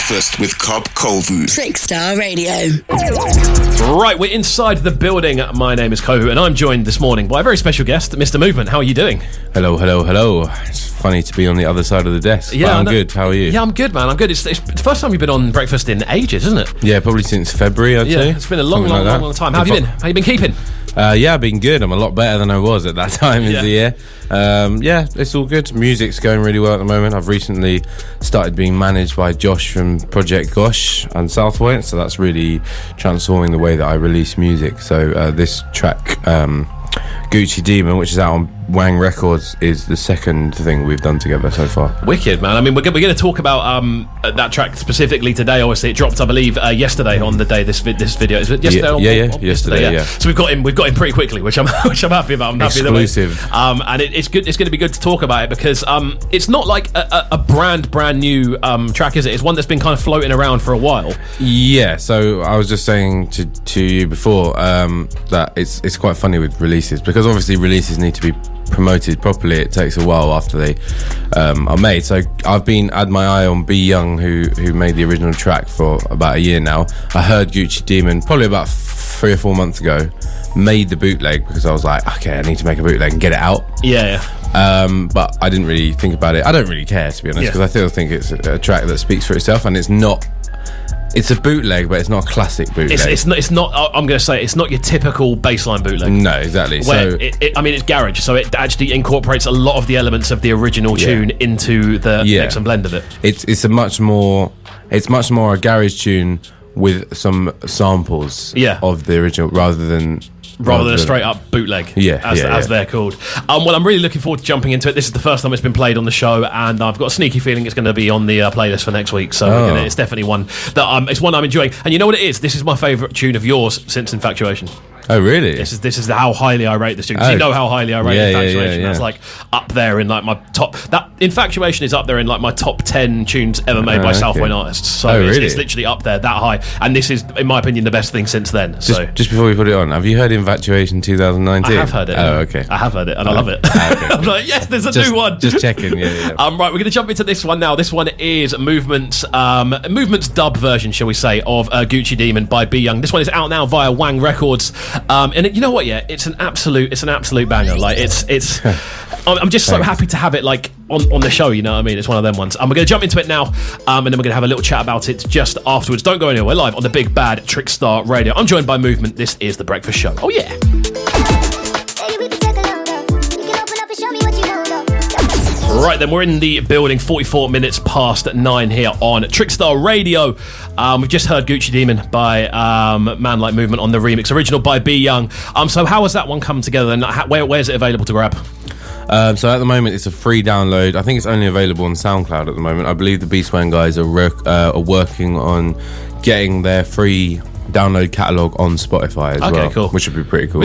Breakfast with KXVU. Trickstar Radio. Right, we're inside the building. My name is Kohu, and I'm joined this morning by a very special guest, Mr. Movement. How are you doing? Hello. It's funny to be on the other side of the desk. Yeah, I'm good. How are you? Yeah, I'm good, man. I'm good. It's the first time you've been on Breakfast in ages, isn't it? Yeah, probably since February, I'd say. It's been a long time. How have you been? How you been keeping? Yeah, I've been good. I'm a lot better than I was at that time of the year. Yeah, it's all good. Music's going really well at the moment. I've recently started being managed by Josh from Project Gosh and Southpoint, so that's really transforming the way that I release music. So this track, Gucci Demon, which is out on Wang Records, is the second thing we've done together so far. Wicked, man. I mean, we're going to talk about that track specifically today. Obviously, it dropped, I believe, yesterday on the day this video. Is it yesterday? Yesterday. So we've got him pretty quickly, which I'm happy about. I'm happy exclusive. And it's good. It's going to be good to talk about it because it's not like a brand new track, is it? It's one that's been kind of floating around for a while. Yeah. So I was just saying to you before that it's quite funny with releases because obviously releases need to be promoted properly. It takes a while after they are made. So I've had my eye on B Young, who made the original track for about a year now. I heard Gucci Demon probably about 3 or 4 months ago, made the bootleg because I was like, okay, I need to make a bootleg and get it out. But I didn't really think about it. I don't really care, to be honest, because I still think it's a track that speaks for itself, and it's a bootleg, but it's not a classic bootleg. It's not. I'm going to say it's not your typical baseline bootleg. No, exactly. Where it's garage, so it actually incorporates a lot of the elements of the original tune into the mix and blend of it. It's much more a garage tune with some samples of the original rather than a straight up bootleg, as they're called. Well, I'm really looking forward to jumping into it. This is the first time it's been played on the show, and I've got a sneaky feeling it's going to be on the playlist for next week. So it's definitely one that it's one I'm enjoying. And you know what it is? This is my favourite tune of yours since Infatuation. Oh, really? This is how highly I rate this tune. You know how highly I rate Infatuation. That's like up there in like my top. That Infatuation is up there in like my top 10 tunes ever made by Southpoint artists. So it's literally up there that high. And this is, in my opinion, the best thing since then. Just before we put it on, have you heard Infatuation 2019? I have heard it. Oh, okay. I have heard it, and I love it. Okay. I'm like, yes, there's a new one. Just checking. Yeah. Right, we're going to jump into this one now. This one is Movement's dub version, shall we say, of Gucci Demon by B Young. This one is out now via Wang Records. And you know what? Yeah, it's an absolute banger. Like it's. I'm just so happy to have it like on the show. You know what I mean? It's one of them ones. And we're going to jump into it now, and then we're going to have a little chat about it just afterwards. Don't go anywhere. We're live on the Big Bad Trickstar Radio. I'm joined by Movement. This is the Breakfast Show. Oh yeah. Right then, we're in the building, 44 minutes past 9 here on Trickstar Radio. We've just heard Gucci Demon by Man Like Movement on the remix, original by B Young. So how has that one come together, and where's it available to grab? So at the moment it's a free download. I think it's only available on SoundCloud at the moment. I believe the Beastman guys are working on getting their free download catalogue on Spotify as well. Cool. Which would be pretty cool.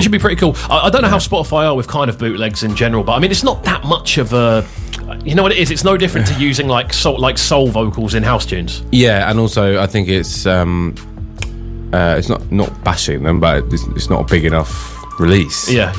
I don't know how Spotify are with kind of bootlegs in general, but I mean it's not that much of a... You know what it is? It's no different to using like soul vocals in house tunes. Yeah, and also I think it's not bashing them, but it's not a big enough release. Yeah, I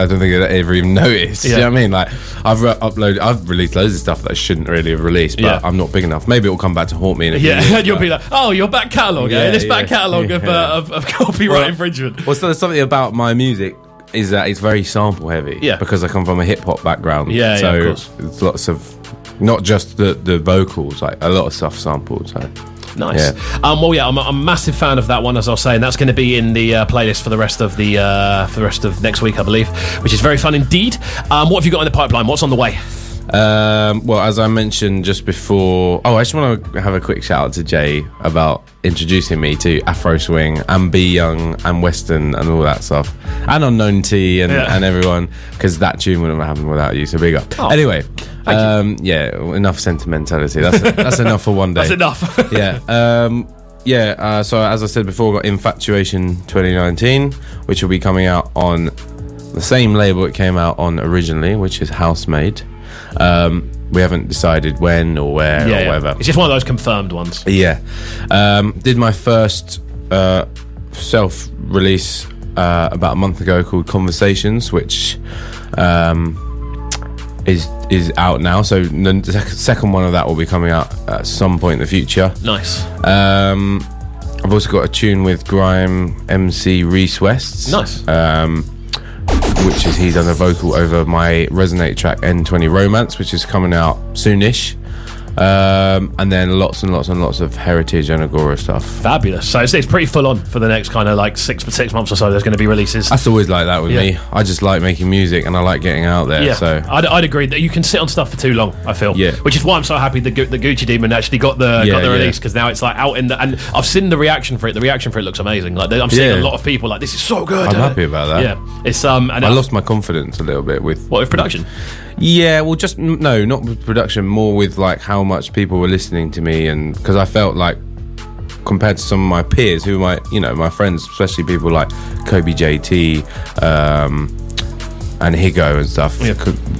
don't think that ever even noticed. Yeah. You know what I mean? Like I've released loads of stuff that I shouldn't really have released, but I'm not big enough. Maybe it will come back to haunt me in a few years. And you'll be like, oh, your back catalogue, this back catalogue of copyright infringement. Well, so there's something about my music is that it's very sample heavy. Yeah. Because I come from a hip hop background. Yeah, so of course. It's lots of, not just the vocals, like a lot of stuff sampled. So. Nice. Yeah. I'm a massive fan of that one, as I was saying. That's going to be in the playlist for the rest of next week, I believe, which is very fun indeed. What have you got in the pipeline? What's on the way? Well, as I mentioned just before, I just want to have a quick shout out to Jay about introducing me to Afro Swing and B Young and Western and all that stuff, and Unknown T and everyone, because that tune wouldn't have happened without you. So big up. Oh, anyway, enough sentimentality. That's enough for one day. That's enough. So as I said before, I've got Infatuation 2019, which will be coming out on the same label it came out on originally, which is Housemade. We haven't decided when or where or whatever. It's just one of those confirmed ones. Yeah. Did my first self-release about a month ago called Conversations, which is out now. So the second one of that will be coming out at some point in the future. Nice. I've also got a tune with Grime MC Reese West. Nice. Which is, he done a vocal over my Resonate track N20 Romance, which is coming out soonish. And then lots and lots and lots of Heritage and Agora stuff. Fabulous. So it's pretty full on for the next kind of like six months or so. There's going to be releases. That's always like that with me. I just like making music and I like getting out there. Yeah, so I'd agree that you can sit on stuff for too long, I feel. Yeah. Which is why I'm so happy the Gucci Demon actually got the release, because now it's like out in the, and I've seen the reaction for it. The reaction for it looks amazing. Like I'm seeing a lot of people like, this is so good. I'm happy about that. Yeah. It's and I lost my confidence a little bit with production. Yeah, well, just not with production, more with like how much people were listening to me, and because I felt like compared to some of my peers, who my friends, especially people like Kobe JT and Higo and stuff,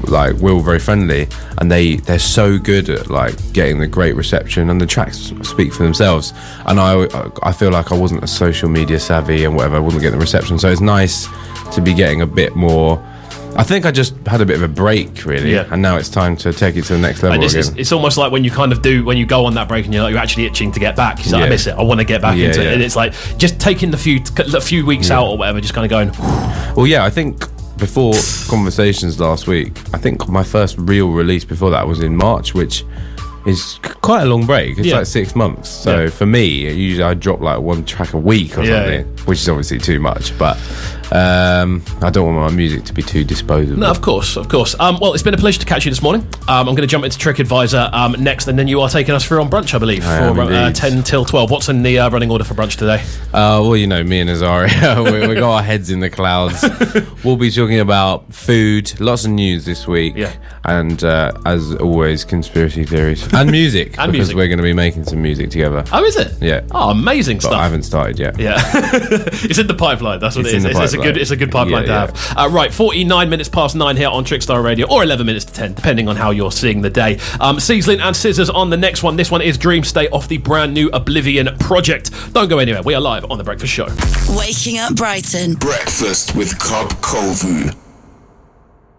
like we're all very friendly, and they're so good at like getting the great reception, and the tracks speak for themselves. And I feel like I wasn't a social media savvy and whatever, I wasn't getting the reception, so it's nice to be getting a bit more. I think I just had a bit of a break, really, and now it's time to take it to the next level again. It's almost like when you go on that break and you're actually itching to get back. You're like, I miss it. I want to get back into it. And it's like just taking the few weeks out or whatever, just kind of going. Well, yeah, I think before Conversations last week, I think my first real release before that was in March, which is quite a long break. It's like 6 months. So for me, usually I drop like one track a week or something, which is obviously too much. But I don't want my music to be too disposable. No, of course. Well, it's been a pleasure to catch you this morning. I'm going to jump into Trick Advisor next, and then you are taking us through on brunch, I believe, for 10 till 12. What's in the running order for brunch today? Well, me and Azaria, we got our heads in the clouds. We'll be talking about food, lots of news this week, and as always, conspiracy theories and music, because we're going to be making some music together. Oh, is it? Yeah. Oh, amazing stuff. I haven't started yet. Yeah. It's in the pipeline. That's what it is. It's a good pipeline to have. Right, 49 minutes past 9 here on Trickstar Radio, or 11 minutes to 10, depending on how you're seeing the day. Seaslin and Scissors on the next one. This one is Dream State off the brand new Oblivion project. Don't go anywhere. We are live on The Breakfast Show. Waking up Brighton. Breakfast with Cobb Kovu.